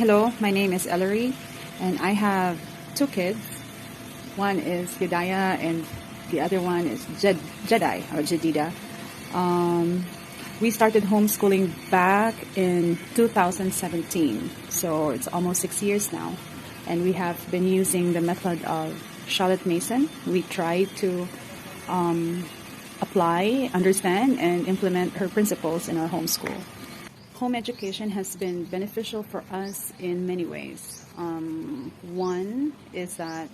Hello, my name is Elorie, and I have two kids. One is Yudaya, and the other one is Jedi, or Jedida. We started homeschooling back in 2017, so it's almost 6 years now. And we have been using the method of Charlotte Mason. We try to apply, understand, and implement her principles in our homeschool. Home education has been beneficial for us in many ways. One is that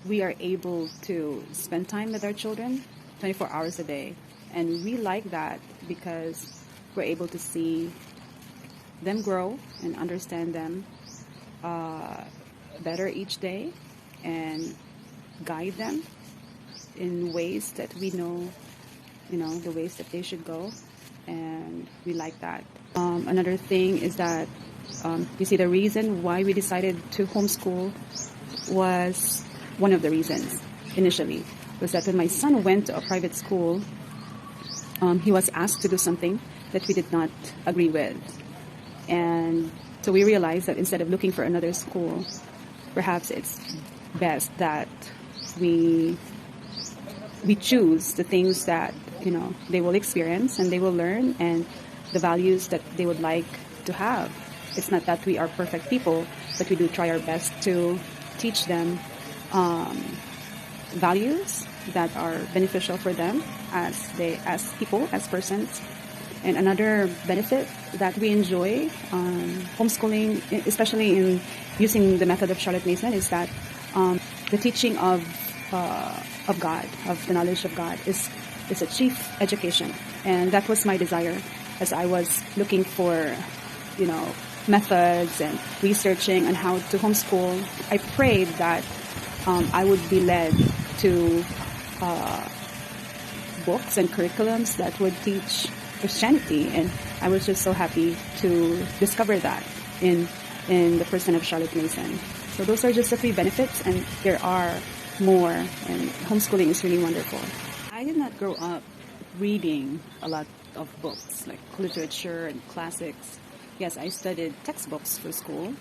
we are able to spend time with our children 24 hours a day. And we like that because we're able to see them grow and understand them better each day and guide them in ways that we know, the ways that they should go. And we like that. Another thing is that you see, the reason why we decided to homeschool was one of the reasons initially was that when my son went to a private school, he was asked to do something that we did not agree with. And so we realized that instead of looking for another school, perhaps it's best that we choose the things that they will experience and they will learn, and the values that they would like to have. It's not that we are perfect people, but we do try our best to teach them values that are beneficial for them as people, as persons. And another benefit that we enjoy homeschooling, especially in using the method of Charlotte Mason, is that the teaching of God, of the knowledge of God, is a chief education. And that was my desire as I was looking for, methods and researching on how to homeschool. I prayed that I would be led to books and curriculums that would teach Christianity, and I was just so happy to discover that in the person of Charlotte Mason. So those are just the three benefits, and there are more, and homeschooling is really wonderful. I did not grow up reading a lot of books, like literature and classics. Yes, I studied textbooks for school,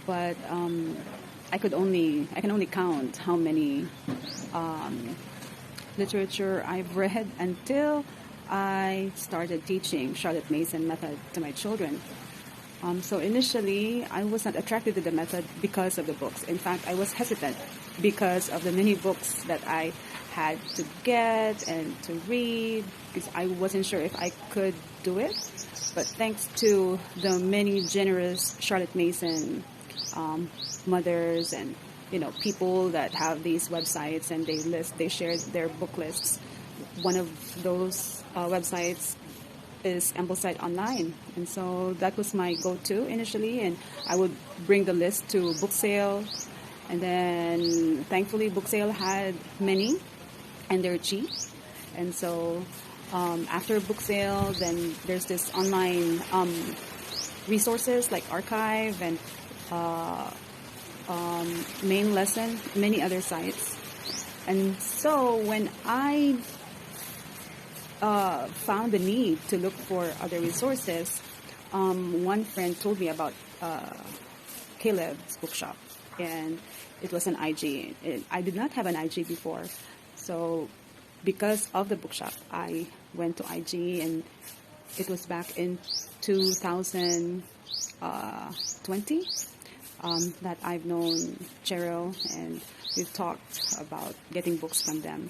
but I can only count how many literature I've read until I started teaching Charlotte Mason method to my children. So initially, I was not attracted to the method because of the books. In fact, I was hesitant because of the many books that I had to get and to read, because I wasn't sure if I could do it. But thanks to the many generous Charlotte Mason mothers and people that have these websites, and they share their book lists. One of those websites is Amblesite Online, and so that was my go-to initially, and I would bring the list to book sale, and then thankfully book sale had many, and they're cheap. And so after book sale, then there's this online resources like Archive and Main Lesson, many other sites. And so when I found the need to look for other resources, one friend told me about Caleb's Bookshop, and it was an IG. I did not have an IG before, so because of the Bookshop, I went to IG, and it was back in 2020 that I've known Cheryl, and we've talked about getting books from them.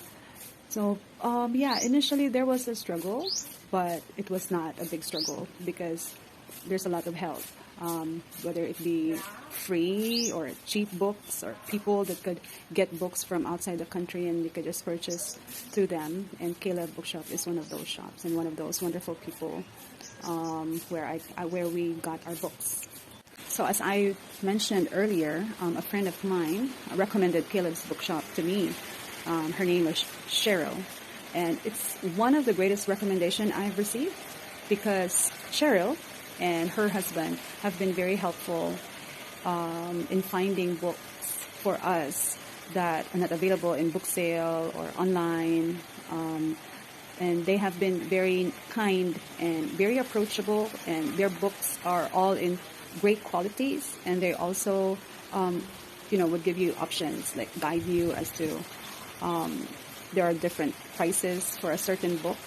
So, initially there was a struggle, but it was not a big struggle because there's a lot of help, whether it be free or cheap books, or people that could get books from outside the country and we could just purchase through them. And Caleb Bookshop is one of those shops and one of those wonderful people where we got our books. So as I mentioned earlier, a friend of mine recommended Caleb's Bookshop to me. Her name was Cheryl, and it's one of the greatest recommendations I've received because Cheryl and her husband have been very helpful in finding books for us that are not available in book sale or online, and they have been very kind and very approachable, and their books are all in great qualities, and they also, would give you options, like guide you as to, there are different prices for a certain book,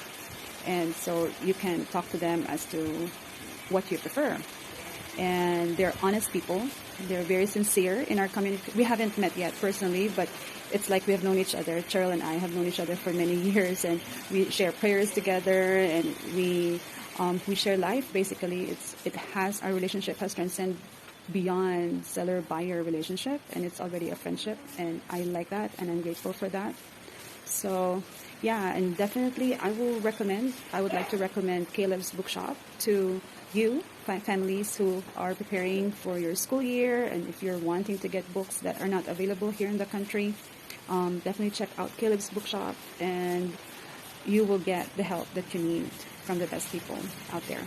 and so you can talk to them as to what you prefer. And they're honest people. They're very sincere in our community. We haven't met yet personally, but it's like we have known each other. Cheryl and I have known each other for many years, and we share prayers together, and we share life. Basically, our relationship has transcended beyond seller-buyer relationship, and it's already a friendship, and I like that, and I'm grateful for that. So, yeah, and definitely I would like to recommend Caleb's Bookshop to you, families who are preparing for your school year, and if you're wanting to get books that are not available here in the country, definitely check out Caleb's Bookshop, and you will get the help that you need from the best people out there.